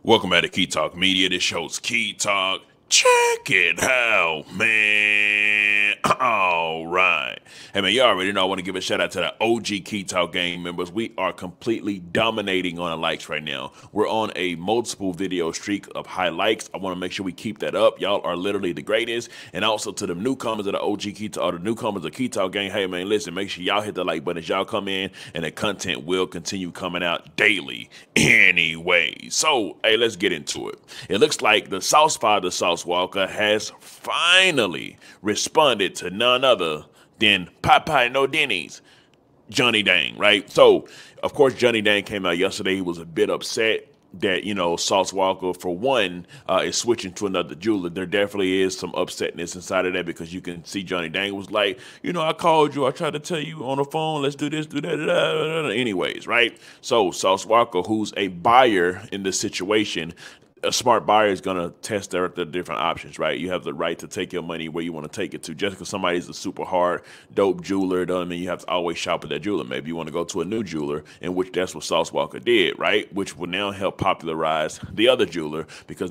Welcome back to Key Talk Media. This show's Key Talk. Check it out, man. All right. Hey, man, you already know I want to give a shout out to the OG Key Talk gang members. We are completely dominating on the likes right now. We're on a multiple video streak of high likes. I want to make sure we keep that up. Y'all are literally the greatest. And also to the newcomers of the OG Key Talk, or the newcomers of Key Talk gang. Hey, man, listen, make sure y'all hit the like button as y'all come in, and the content will continue coming out daily anyway. So, hey, let's get into it. It looks like the South Father, Sauce Walka, has finally responded to none other than Popeye No Denny's Johnny Dang, right? So, of course, Johnny Dang came out yesterday. He was a bit upset that, Sauce Walka, for one, is switching to another jeweler. There definitely is some upsetness inside of that, because you can see Johnny Dang was like, I called you, I tried to tell you on the phone, let's do this, do that, anyways, right? So Sauce Walka, who's a buyer in this situation, a smart buyer is going to test the different options, right? You have the right to take your money where you want to take it to. Just because somebody's a super hard, dope jeweler doesn't mean you have to always shop at that jeweler. Maybe you want to go to a new jeweler, in which that's what Sauce Walka did, right? Which will now help popularize the other jeweler, because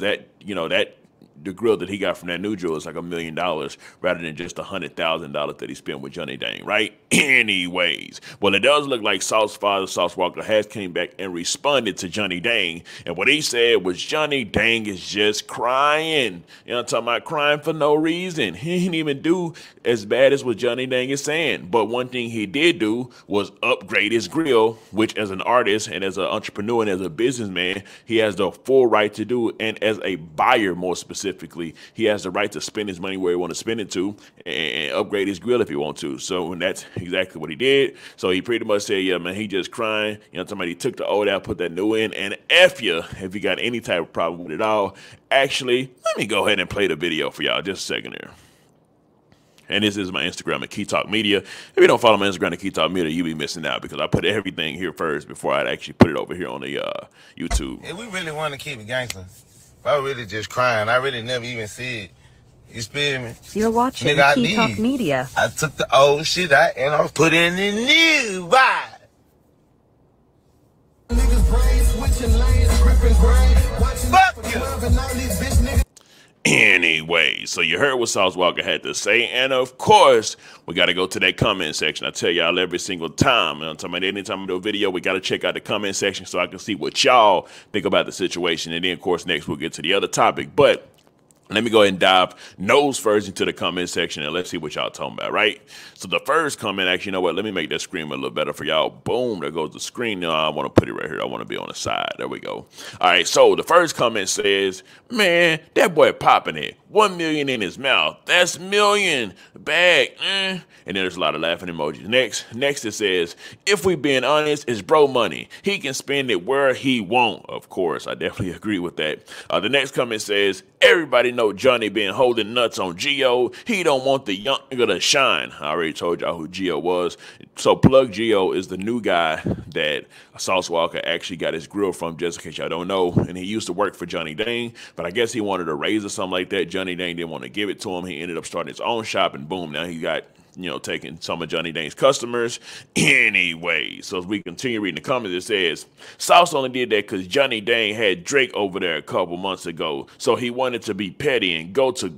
the grill that he got from that new jeweler is like $1 million rather than just $100,000 that he spent with Johnny Dang, right? Anyways, well, it does look like Sauce Father, Sauce Walka, has came back and responded to Johnny Dang, and what he said was Johnny Dang is just crying. I'm talking about crying for no reason. He didn't even do as bad as what Johnny Dang is saying, but one thing he did do was upgrade his grill, which as an artist and as an entrepreneur and as a businessman, he has the full right to do, and as a buyer more specifically, he has the right to spend his money where he want to spend it to, and upgrade his grill if he want to. So that's exactly what he did. So he pretty much said, yeah, man, he just crying. Somebody took the old out, put that new in, and F you if you got any type of problem with it all. Actually, let me go ahead and play the video for y'all just a second here. And this is my Instagram at Key Talk Media. If you don't follow my Instagram at Key Talk Media, you'll be missing out, because I put everything here first before I actually put it over here on the YouTube. If we really want to keep it gangster, I really just crying. I really never even see it. You feel me? You're watching Nigga, Key Talk Media. I took the old shit out and I put in the new vibe. Fuck you. Anyway, so you heard what Sauce Walka had to say, and of course, we got to go to that comment section. I tell y'all every single time, I'm talking about anytime I do a video, we got to check out the comment section so I can see what y'all think about the situation, and then, of course, next we'll get to the other topic, but let me go ahead and dive nose first into the comment section, and let's see what y'all talking about, right? So the first comment, actually, you know what? Let me make that screen a little better for y'all. Boom, there goes the screen. Now I want to put it right here. I want to be on the side. There we go. All right, so the first comment says, man, that boy popping it. 1 million in his mouth. That's million. Bag. And then there's a lot of laughing emojis. Next it says, if we being honest, it's bro money. He can spend it where he want. Of course, I definitely agree with that. The next comment says, everybody know Johnny been holding nuts on Geo. He don't want the young nigga to shine. I already told y'all who Geo was. So Plug Geo is the new guy that Sauce Walka actually got his grill from, just in case y'all don't know. And he used to work for Johnny Dang, but I guess he wanted a raise or something like that. Johnny Dang didn't want to give it to him. He ended up starting his own shop, and boom, now he got, taking some of Johnny Dang's customers. Anyway, so as we continue reading the comments, it says, Sauce only did that because Johnny Dang had Drake over there a couple months ago, so he wanted to be petty and go to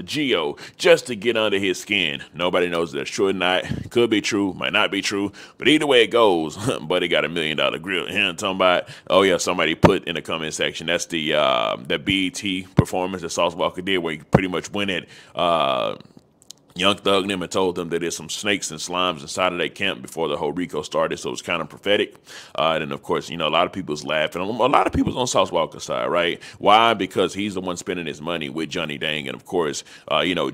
Geo just to get under his skin. Nobody knows if that's true or not. Could be true, might not be true, but either way it goes, buddy got $1 million grill. And I'm talking about, oh yeah, somebody put in the comment section, that's the BET performance that Sauce Walka did, where he pretty much went at Young Thug and them and told them that there's some snakes and slimes inside of that camp before the whole Rico started, so it was kind of prophetic. And then, of course, a lot of people's laughing. A lot of people's on Sauce Walka's side, right? Why? Because he's the one spending his money with Johnny Dang, and of course,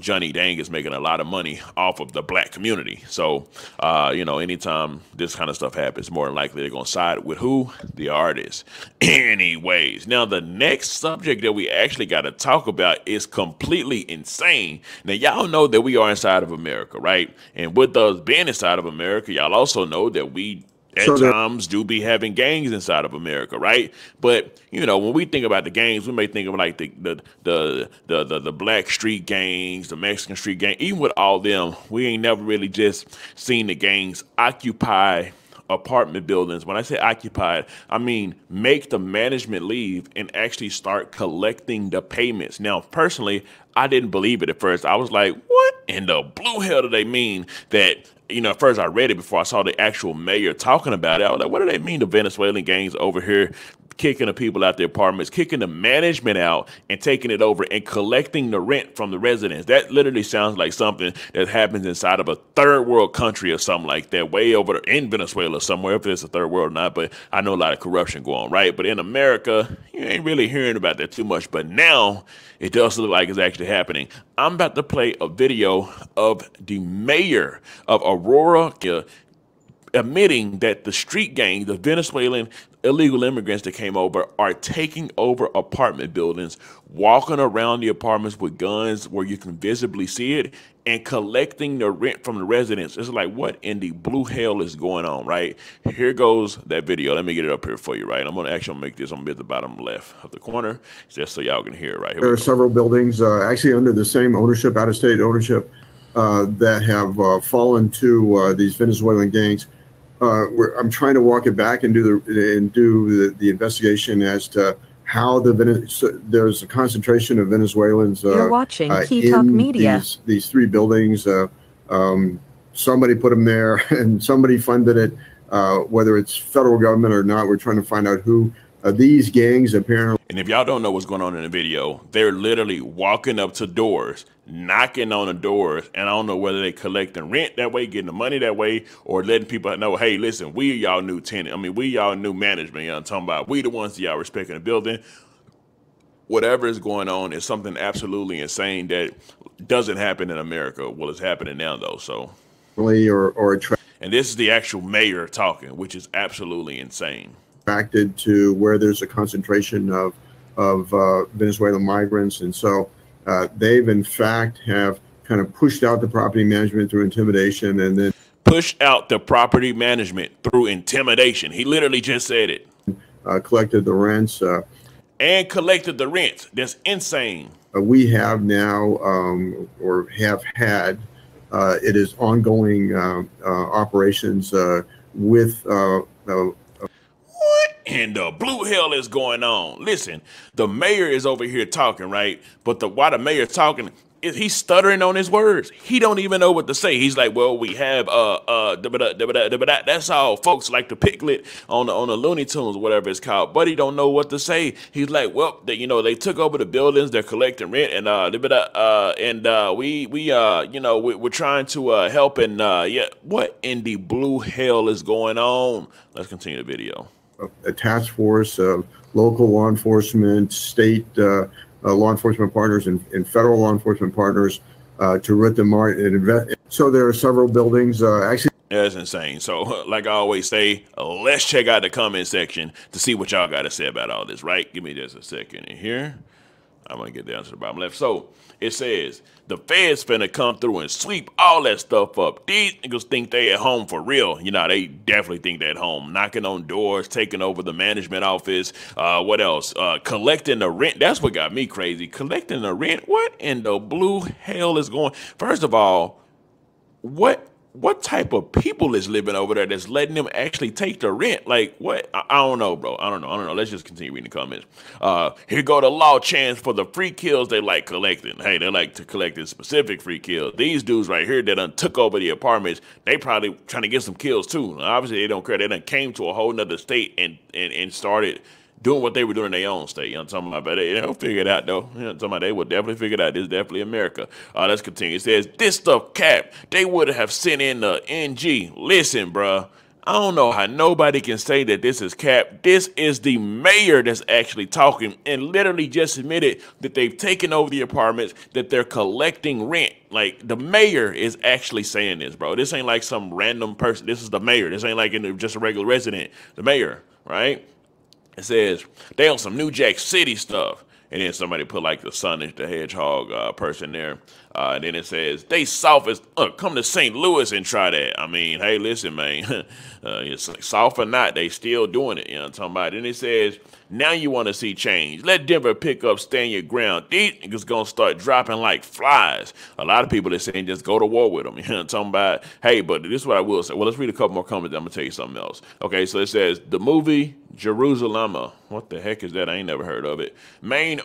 Johnny Dang is making a lot of money off of the black community. So, anytime this kind of stuff happens, more than likely they're going to side with who? The artist. Anyways, now the next subject that we actually got to talk about is completely insane. Now, y'all know that we are inside of America, right? And with us being inside of America, y'all also know that we at times do be having gangs inside of America, right? But when we think about the gangs, we may think of like the black street gangs, the Mexican street gang. Even with all them, we ain't never really just seen the gangs occupy apartment buildings. When I say occupied, I mean make the management leave and actually start collecting the payments. Now, personally, I didn't believe it at first. I was like, what in the blue hell do they mean that, you know, at first I read it before I saw the actual mayor talking about it. I was like, what do they mean the Venezuelan gangs over here kicking the people out the apartments, kicking the management out and taking it over and collecting the rent from the residents? That literally sounds like something that happens inside of a third world country or something like that, way over in Venezuela somewhere, if it's a third world or not. But I know a lot of corruption going on, right? But in America, you ain't really hearing about that too much. But now it does look like it's actually happening. I'm about to play a video of the mayor of Aurora admitting that the street gang, the Venezuelan illegal immigrants that came over, are taking over apartment buildings, walking around the apartments with guns where you can visibly see it, and collecting the rent from the residents. It's like, what in the blue hell is going on, right? Here goes that video. Let me get it up here for you, right? I'm going to actually make this, I'm going to be at the bottom left of the corner, just so y'all can hear it right here. There are several buildings actually under the same ownership, out-of-state ownership, that have fallen to these Venezuelan gangs. I'm trying to walk it back and do the investigation as to how there's a concentration of Venezuelans. You're watching Key Talk Media. These three buildings. Somebody put them there, and somebody funded it. Whether it's federal government or not, we're trying to find out who these gangs apparently. And if y'all don't know what's going on in the video, they're literally walking up to doors, knocking on the doors, and I don't know whether they collecting rent that way, getting the money that way, or letting people know, hey, listen, we y'all new tenant. I mean, we y'all new management. You know what I'm talking about? We the ones that y'all respecting the building. Whatever is going on is something absolutely insane that doesn't happen in America. Well, it's happening now, though. So, and this is the actual mayor talking, which is absolutely insane. Attracted to where there's a concentration of Venezuelan migrants, and so they've in fact have kind of pushed out the property management through intimidation, and then pushed out the property management through intimidation. He literally just said it. Collected the rents and collected the rent. That's insane. We have now or have had it is ongoing operations with what in the blue hell is going on? Listen, the mayor is over here talking, right? But while the mayor's talking, he's stuttering on his words. He don't even know what to say. He's like, well, we have that's how folks like to piglet on the Looney Tunes, whatever it's called. But he don't know what to say. He's like, well, they took over the buildings, they're collecting rent, and we're trying to help, and yeah, what in the blue hell is going on? Let's continue the video. A task force of local law enforcement, state law enforcement partners, and federal law enforcement partners to root them out and invest. So there are several buildings actually. That's insane. So like I always say, let's check out the comment section to see what y'all got to say about all this, right? Give me just a second in here. I'm going to get down to the bottom left. So it says, the feds finna come through and sweep all that stuff up. These niggas think they at home for real. You know, they definitely think they at home. Knocking on doors, taking over the management office. What else? Collecting the rent. That's what got me crazy. Collecting the rent. What in the blue hell is going? First of all, what type of people is living over there that's letting them actually take the rent? Like, what? I don't know, bro. I don't know. Let's just continue reading the comments. Here go the law chance for the free kills they like collecting. Hey, they like to collect this specific free kill. These dudes right here that done took over the apartments, they probably trying to get some kills too. Obviously, they don't care. They done came to a whole nother state and started doing what they were doing in their own state. You know what I'm talking about? But they don't figure it out, though. You know what I'm talking about? They will definitely figure it out. This is definitely America. Let's continue. It says, this stuff cap. They would have sent in the NG. Listen, bruh. I don't know how nobody can say that this is cap. This is the mayor that's actually talking and literally just admitted that they've taken over the apartments, that they're collecting rent. Like, the mayor is actually saying this, bro. This ain't like some random person. This is the mayor. This ain't like just a regular resident. The mayor, right? It says they on some New Jack City stuff, and then somebody put like the Sonic the Hedgehog person there. And then it says, they soft as, come to St. Louis and try that. I mean, hey, listen, man, it's like soft or not, they still doing it. You know what I'm talking about? Then it says, now you want to see change. Let Denver pick up, stand your ground. These niggas gonna start dropping like flies. A lot of people are saying just go to war with them. You know what I'm talking about? Hey, but this is what I will say. Well, let's read a couple more comments. I'm gonna tell you something else. Okay, so it says, the movie Jerusalem. What the heck is that? I ain't never heard of it. Main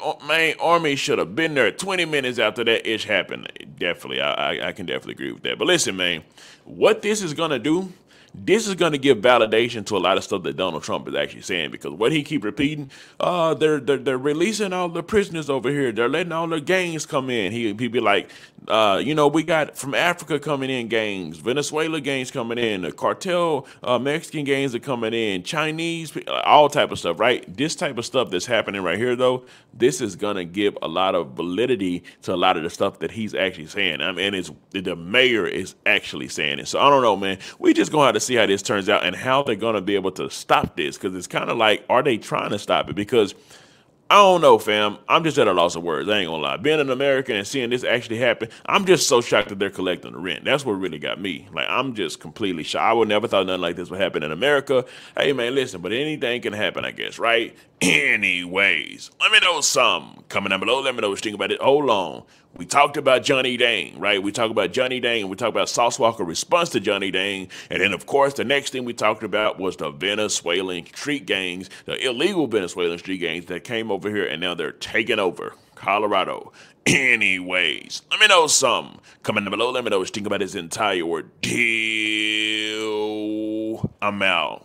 army should have been there 20 minutes after that ish happened. Definitely, I can definitely agree with that. But listen, man, what this is gonna do, this is going to give validation to a lot of stuff that Donald Trump is actually saying, because what he keep repeating, they're releasing all the prisoners over here. They're letting all the gangs come in. He be like, we got from Africa coming in gangs, Venezuela gangs coming in, the cartel Mexican gangs are coming in, Chinese, all type of stuff, right? This type of stuff that's happening right here, though, this is going to give a lot of validity to a lot of the stuff that he's actually saying. I mean, the mayor is actually saying it. So I don't know, man. We just going to have to see how this turns out and how they're going to be able to stop this, because it's kind of like, are they trying to stop it? Because I don't know, fam. I'm just at a loss of words. I ain't gonna lie. Being an American and seeing this actually happen, I'm just so shocked that they're collecting the rent. That's what really got me. Like, I'm just completely shocked. I would never thought nothing like this would happen in America. Hey, man, listen, but anything can happen, I guess, right? Anyways, let me know something. Comment down below. Let me know what you think about it. Hold on. We talked about Johnny Dang, right? We talked about Johnny Dang, and we talked about Sauce Walker's response to Johnny Dang. And then, of course, the next thing we talked about was the Venezuelan street gangs, the illegal Venezuelan street gangs that came over here, and now they're taking over Colorado. Anyways, let me know something. Comment down below. Let me know what you think about this entire ordeal. I'm out.